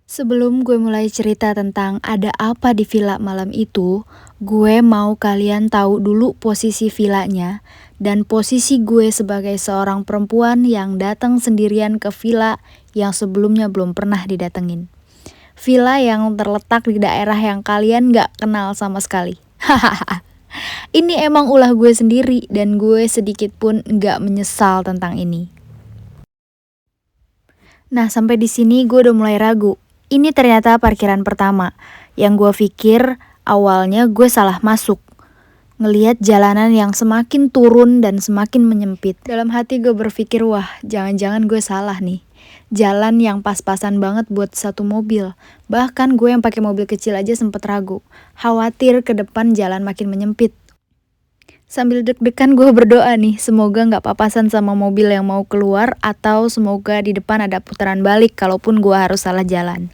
Sebelum gue mulai cerita tentang ada apa di villa malam itu, gue mau kalian tahu dulu posisi villanya dan posisi gue sebagai seorang perempuan yang datang sendirian ke villa yang sebelumnya belum pernah didatengin. Villa yang terletak di daerah yang kalian gak kenal sama sekali. Hahaha. Ini emang ulah gue sendiri dan gue sedikit pun gak menyesal tentang ini. Nah, sampai di sini gue udah mulai ragu. Ini ternyata parkiran pertama. Yang gue pikir awalnya gue salah masuk. Ngelihat jalanan yang semakin turun dan semakin menyempit. Dalam hati gue berpikir, wah jangan-jangan gue salah nih. Jalan yang pas-pasan banget buat satu mobil. Bahkan gue yang pakai mobil kecil aja sempet ragu. Khawatir ke depan jalan makin menyempit. Sambil deg-degan gue berdoa nih, semoga gak papasan sama mobil yang mau keluar atau semoga di depan ada putaran balik kalaupun gue harus salah jalan.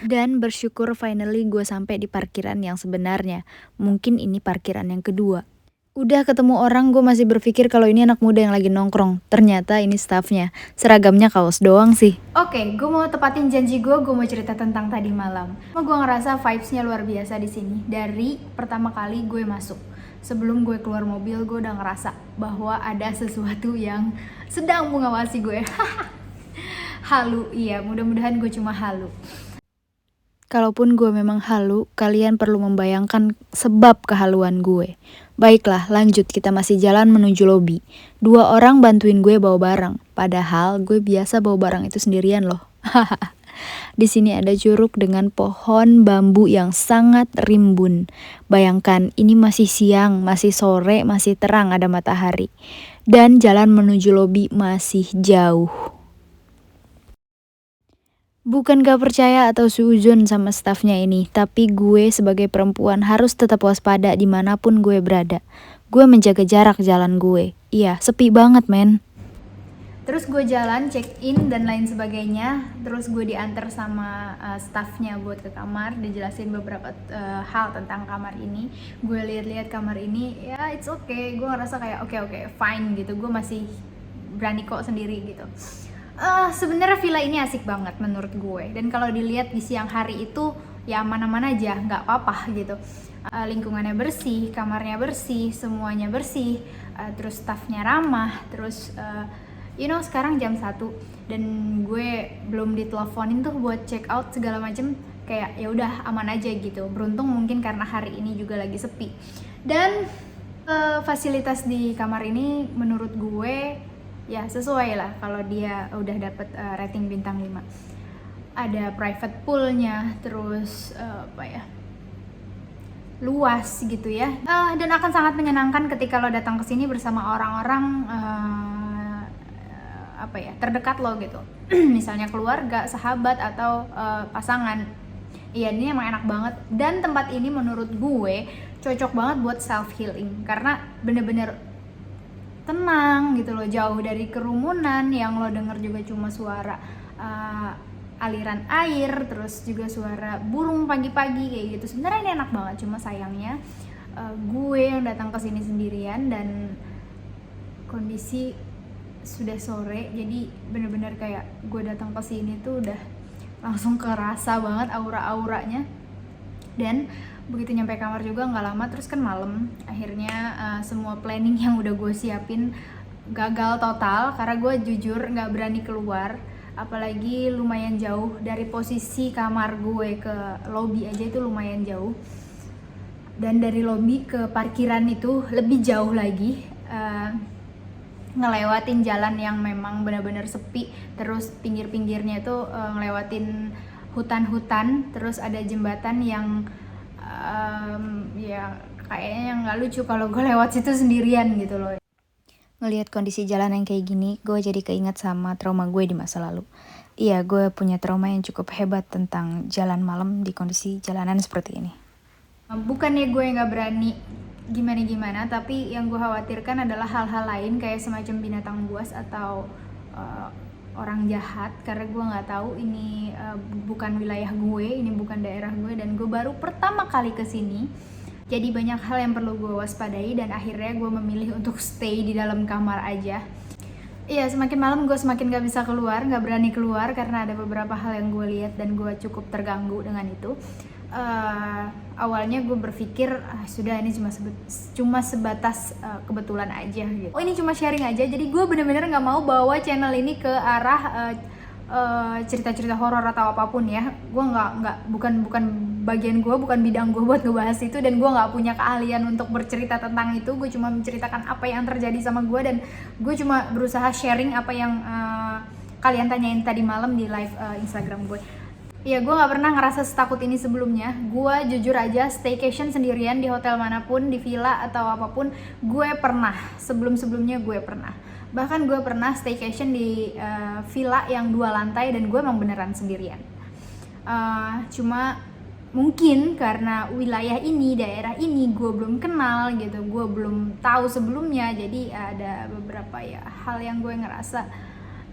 Dan bersyukur finally gue sampai di parkiran yang sebenarnya. Mungkin ini parkiran yang kedua. Udah ketemu orang gue masih berpikir kalau ini anak muda yang lagi nongkrong. Ternyata ini staffnya. Seragamnya kaos doang sih. Oke, gue mau tepatin janji gue mau cerita tentang tadi malam. Gue ngerasa vibes-nya luar biasa di sini. Dari pertama kali gue masuk. Sebelum gue keluar mobil, gue udah ngerasa bahwa ada sesuatu yang sedang mengawasi gue. Halu, iya, mudah-mudahan gue cuma halu. Kalaupun gue memang halu, kalian perlu membayangkan sebab kehaluan gue. Baiklah, lanjut, kita masih jalan menuju lobi. 2 orang bantuin gue bawa barang, padahal gue biasa bawa barang itu sendirian loh. Di sini ada curug dengan pohon bambu yang sangat rimbun. Bayangkan, ini masih siang, masih sore, masih terang, ada matahari. Dan jalan menuju lobi masih jauh. Bukan gak percaya atau suuzon sama staffnya ini, tapi gue sebagai perempuan harus tetap waspada dimanapun gue berada. Gue menjaga jarak jalan gue. Iya, sepi banget men. Terus gue jalan, check in dan lain sebagainya. Terus gue diantar sama staffnya buat ke kamar, dijelasin beberapa hal tentang kamar ini. Gue lihat-lihat kamar ini, ya it's okay. Gue ngerasa kayak oke, fine gitu. Gue masih berani kok sendiri gitu. Sebenarnya villa ini asik banget menurut gue. Dan kalau dilihat di siang hari itu ya aman-aman aja, nggak apa-apa gitu. Lingkungannya bersih, kamarnya bersih, semuanya bersih. Terus staffnya ramah, terus sekarang jam 1 dan gue belum diteleponin tuh buat check out segala macem, kayak ya udah aman aja gitu. Beruntung mungkin karena hari ini juga lagi sepi. Dan fasilitas di kamar ini menurut gue ya sesuai lah kalau dia udah dapet rating bintang 5. Ada private poolnya, terus luas gitu ya. Dan akan sangat menyenangkan ketika lo datang ke sini bersama orang-orang terdekat lo gitu. Misalnya keluarga, sahabat atau pasangan. Iya, ini emang enak banget. Dan tempat ini menurut gue cocok banget buat self healing karena bener-bener tenang gitu loh, jauh dari kerumunan yang lo denger juga cuma suara aliran air, terus juga suara burung pagi-pagi kayak gitu. Sebenarnya ini enak banget, cuma sayangnya gue yang datang ke sini sendirian dan kondisi sudah sore, jadi bener-bener kayak gue datang ke sini tuh udah langsung kerasa banget aura-auranya. Dan begitu nyampe kamar juga nggak lama, terus kan malam, akhirnya semua planning yang udah gue siapin gagal total karena gue jujur nggak berani keluar, apalagi lumayan jauh dari posisi kamar gue ke lobi aja itu lumayan jauh, dan dari lobi ke parkiran itu lebih jauh lagi. Ngelewatin jalan yang memang benar-benar sepi, terus pinggir-pinggirnya itu ngelewatin hutan-hutan, terus ada jembatan yang ya kayaknya nggak lucu kalau gue lewat situ sendirian gitu loh. Ngelihat kondisi jalan yang kayak gini, gue jadi keinget sama trauma gue di masa lalu. Iya, gue punya trauma yang cukup hebat tentang jalan malam di kondisi jalanan seperti ini. Bukannya gue nggak berani gimana-gimana, tapi yang gue khawatirkan adalah hal-hal lain kayak semacam binatang buas atau orang jahat, karena gue nggak tahu ini bukan wilayah gue, ini bukan daerah gue, dan gue baru pertama kali kesini. Jadi banyak hal yang perlu gue waspadai dan akhirnya gue memilih untuk stay di dalam kamar aja. Iya, semakin malam gue semakin gak bisa keluar, gak berani keluar karena ada beberapa hal yang gue lihat dan gue cukup terganggu dengan itu. Awalnya gue berpikir sudah ini cuma sebatas kebetulan aja gitu. Oh, ini cuma sharing aja. Jadi gue bener-bener nggak mau bawa channel ini ke arah cerita-cerita horor atau apapun ya. Gue bukan bagian gue, bukan bidang gue buat ngebahas itu, dan gue nggak punya keahlian untuk bercerita tentang itu. Gue cuma menceritakan apa yang terjadi sama gue, dan gue cuma berusaha sharing apa yang kalian tanyain tadi malam di live Instagram gue. Ya, gue gak pernah ngerasa setakut ini sebelumnya. Gue jujur aja staycation sendirian di hotel manapun, di villa atau apapun, gue pernah. Sebelum-sebelumnya gue pernah. Bahkan gue pernah staycation di villa yang 2 lantai dan gue emang beneran sendirian. Cuma mungkin karena wilayah ini, daerah ini gue belum kenal gitu, gue belum tahu sebelumnya, jadi ada beberapa ya hal yang gue ngerasa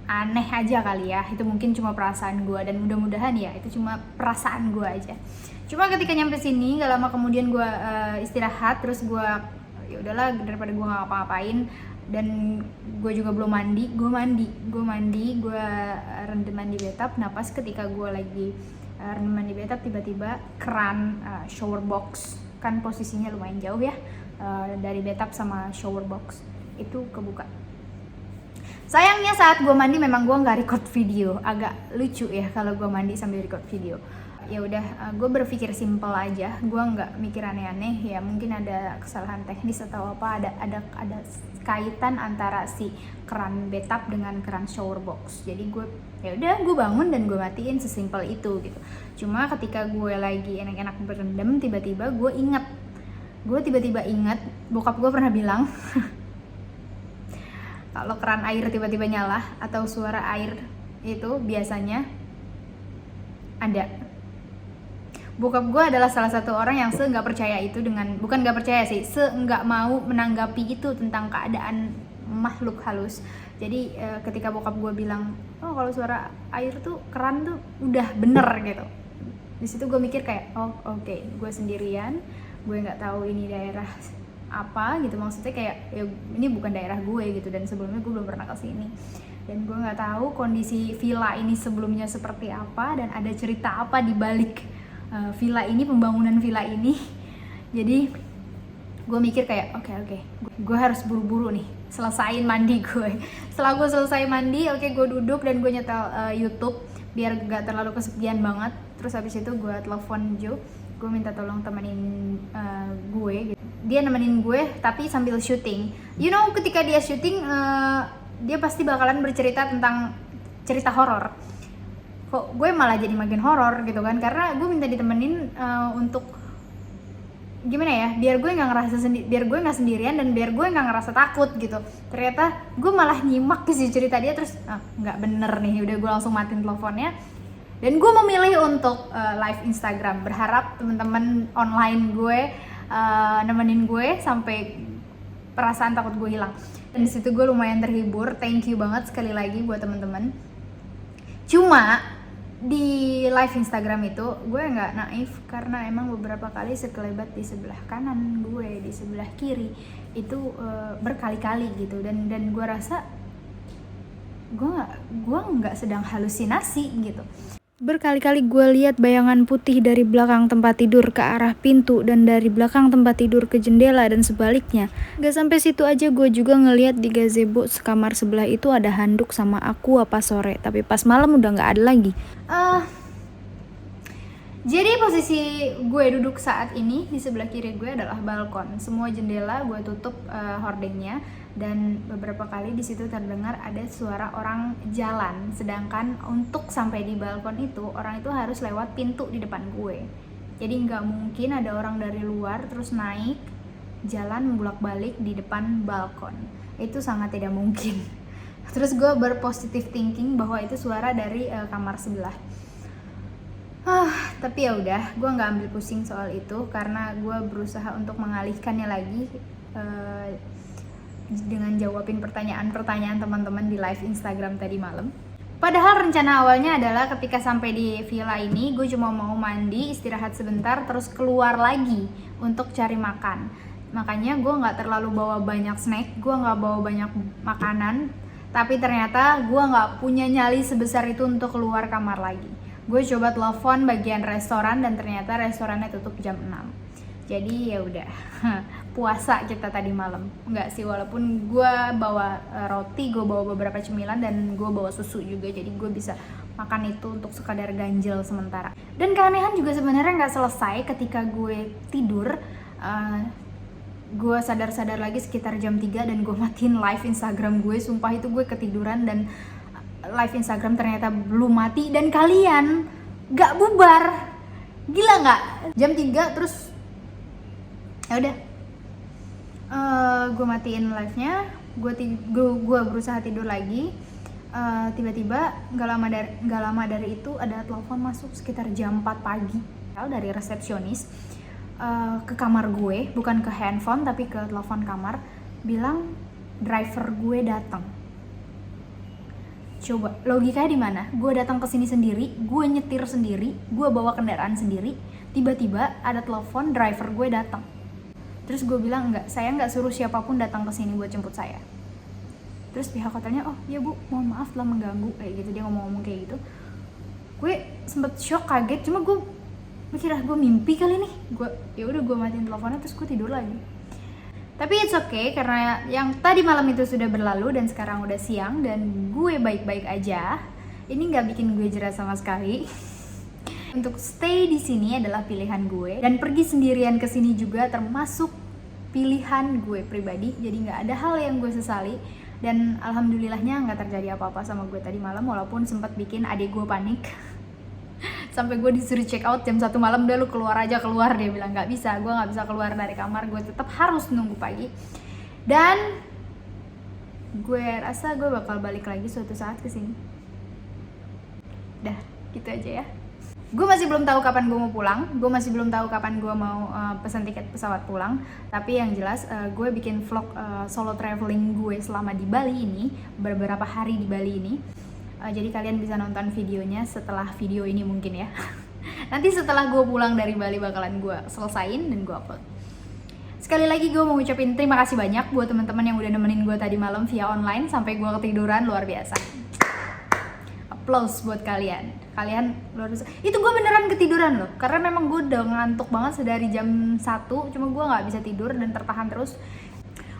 aneh aja kali ya. Itu mungkin cuma perasaan gue, dan mudah-mudahan ya itu cuma perasaan gue aja. Cuma ketika nyampe sini gak lama kemudian gue istirahat, terus gue ya udahlah daripada gue nggak ngapa-ngapain, dan gue juga belum mandi, gue rendam di bathtub. Nah, pas ketika gue lagi rendam di bathtub, tiba-tiba keran shower box, kan posisinya lumayan jauh ya dari bathtub sama shower box, itu kebuka. Sayangnya saat gue mandi memang gue nggak record video, agak lucu ya kalau gue mandi sambil record video. Ya udah, gue berpikir simple aja, gue nggak mikir aneh-aneh. Ya mungkin ada kesalahan teknis atau apa, ada kaitan antara si keran bathtub dengan keran shower box. Jadi gue ya udah, gue bangun dan gue matiin, sesimpel itu gitu. Cuma ketika gue lagi enak-enak berendam, tiba-tiba gue inget bokap gue pernah bilang kalau keran air tiba-tiba nyala atau suara air itu biasanya ada. Bokap gue adalah salah satu orang yang nggak percaya itu bukan nggak percaya sih, nggak mau menanggapi itu tentang keadaan makhluk halus. Jadi ketika bokap gue bilang, oh kalau suara air tuh keran tuh udah bener gitu. Di situ gue mikir kayak, oh oke, gue sendirian, gue nggak tahu ini daerah apa gitu, maksudnya kayak ya ini bukan daerah gue gitu, dan sebelumnya gue belum pernah kesini, dan gue nggak tahu kondisi villa ini sebelumnya seperti apa dan ada cerita apa di balik villa ini, pembangunan villa ini. Jadi gue mikir kayak oke, gue harus buru-buru nih selesain mandi gue. Setelah gue selesai mandi, gue duduk dan gue nyetel YouTube biar gak terlalu kesepian banget. Terus habis itu gue telepon Joe, gue minta tolong temenin gue gitu. Dia nemenin gue tapi sambil syuting. You know, ketika dia syuting dia pasti bakalan bercerita tentang cerita horor. Kok gue malah jadi makin horor gitu kan, karena gue minta ditemenin untuk gimana ya, biar gue nggak sendirian dan biar gue nggak ngerasa takut gitu. Ternyata gue malah nyimak si cerita dia, terus nggak bener nih, udah gue langsung matiin teleponnya. Dan gue memilih untuk live Instagram, berharap teman-teman online gue nemenin gue sampai perasaan takut gue hilang. Dan di situ gue lumayan terhibur. Thank you banget sekali lagi buat teman-teman. Cuma di live Instagram itu gue nggak naif, karena emang beberapa kali sekelebat di sebelah kanan gue, di sebelah kiri itu berkali-kali gitu, dan gue rasa gue nggak sedang halusinasi gitu. Berkali-kali gue lihat bayangan putih dari belakang tempat tidur ke arah pintu, dan dari belakang tempat tidur ke jendela dan sebaliknya. Gak sampai situ aja, gue juga ngeliat di gazebo sekamar sebelah itu ada handuk sama aqua pas sore, tapi pas malam udah gak ada lagi. Jadi posisi gue duduk saat ini, di sebelah kiri gue adalah balkon. Semua jendela gue tutup hordengnya, dan beberapa kali di situ terdengar ada suara orang jalan. Sedangkan untuk sampai di balkon itu, orang itu harus lewat pintu di depan gue. Jadi nggak mungkin ada orang dari luar terus naik jalan bolak-balik di depan balkon. Itu sangat tidak mungkin. Terus gue berpositive thinking bahwa itu suara dari kamar sebelah. Tapi ya udah, gue nggak ambil pusing soal itu, karena gue berusaha untuk mengalihkannya lagi dengan jawabin pertanyaan-pertanyaan teman-teman di live Instagram tadi malam. Padahal rencana awalnya adalah ketika sampai di villa ini, gue cuma mau mandi, istirahat sebentar, terus keluar lagi untuk cari makan. Makanya gue nggak terlalu bawa banyak snack, gue nggak bawa banyak makanan, Tapi ternyata gue nggak punya nyali sebesar itu untuk keluar kamar lagi. Gue coba telepon bagian restoran dan ternyata restorannya tutup jam 6. Jadi ya udah, puasa kita tadi malam. Enggak sih, walaupun gue bawa roti, gue bawa beberapa cemilan dan gue bawa susu juga. Jadi gue bisa makan itu untuk sekadar ganjel sementara. Dan keanehan juga sebenarnya nggak selesai ketika gue tidur. Gue sadar-sadar lagi sekitar jam 3 dan gue matiin live Instagram gue. Sumpah itu gue ketiduran dan live Instagram ternyata belum mati dan kalian gak bubar. Gila gak? Jam 3 terus ya udah, gue matiin live-nya, gue berusaha tidur lagi. Tiba-tiba gak lama dari itu ada telepon masuk sekitar jam 4 pagi dari resepsionis ke kamar gue, bukan ke handphone tapi ke telepon kamar, bilang driver gue datang. Coba logikanya di mana? Gue datang ke sini sendiri, gue nyetir sendiri, gue bawa kendaraan sendiri, tiba-tiba ada telepon driver gue datang. Terus gue bilang enggak, saya nggak suruh siapapun datang ke sini buat jemput saya. Terus pihak hotelnya, oh ya bu, mohon maaf telah mengganggu, kayak gitu, dia ngomong kayak gitu. Gue sempet shock, kaget, cuma gue mikir gue mimpi kali nih. Ya udah gue matiin teleponnya terus gue tidur lagi. Tapi it's okay karena yang tadi malam itu sudah berlalu dan sekarang udah siang dan gue baik-baik aja. Ini nggak bikin gue jerat sama sekali. Untuk stay di sini adalah pilihan gue dan pergi sendirian ke sini juga termasuk pilihan gue pribadi. Jadi nggak ada hal yang gue sesali dan alhamdulillahnya nggak terjadi apa-apa sama gue tadi malam, walaupun sempat bikin adik gue panik. Sampai gue disuruh check out jam 1 malam, udah lu keluar aja, keluar. Dia bilang nggak bisa, gue nggak bisa keluar dari kamar, gue tetap harus nunggu pagi. Dan gue rasa gue bakal balik lagi suatu saat ke sini. Dah, gitu aja ya. Gue masih belum tahu kapan gue mau pulang, gue masih belum tahu kapan gue mau pesan tiket pesawat pulang. Tapi yang jelas gue bikin vlog solo traveling gue selama di Bali ini, beberapa hari di Bali ini. Jadi kalian bisa nonton videonya setelah video ini mungkin ya. Nanti setelah gue pulang dari Bali bakalan gue selesain dan gue upload. Sekali lagi gue mau ngucapin terima kasih banyak buat teman-teman yang udah nemenin gue tadi malam via online sampai gue ketiduran, luar biasa. Applause buat kalian. Kalian luar biasa. Itu gue beneran ketiduran loh, karena memang gue udah ngantuk banget sedari jam 1, cuma gue nggak bisa tidur dan tertahan terus.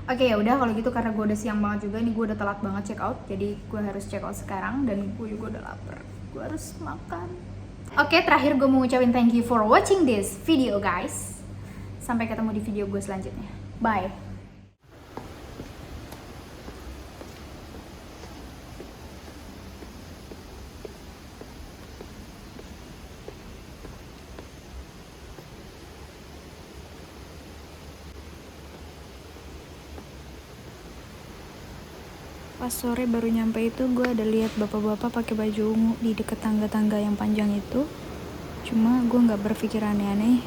Oke, ya udah kalau gitu, karena gue udah siang banget juga nih, gue udah telat banget check out, jadi gue harus check out sekarang dan gue juga udah lapar, gue harus makan. Oke, terakhir gue mau ngucapin thank you for watching this video guys. Sampai ketemu di video gue selanjutnya. Bye. Pas sore baru nyampe itu gue ada lihat bapak-bapak pakai baju ungu di deket tangga-tangga yang panjang itu. Cuma gue nggak berpikir aneh-aneh.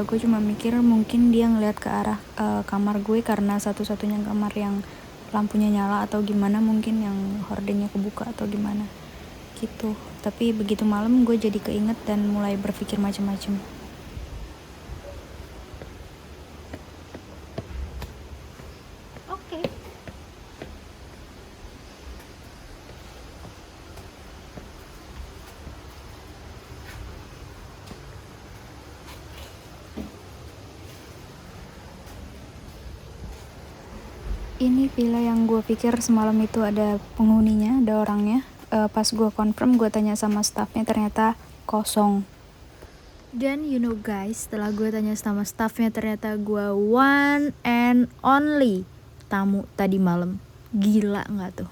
Gue cuma mikir mungkin dia ngeliat ke arah kamar gue karena satu-satunya kamar yang lampunya nyala atau gimana, mungkin yang hordengnya kebuka atau gimana gitu. Tapi begitu malam gue jadi keinget dan mulai berpikir macam-macam. Oke. Ini villa yang gue pikir semalam itu ada penghuninya, ada orangnya. Pas gue confirm, gue tanya sama staffnya, ternyata kosong. Dan you know guys, setelah gue tanya sama staffnya, ternyata gue one and only tamu tadi malam. Gila gak tuh?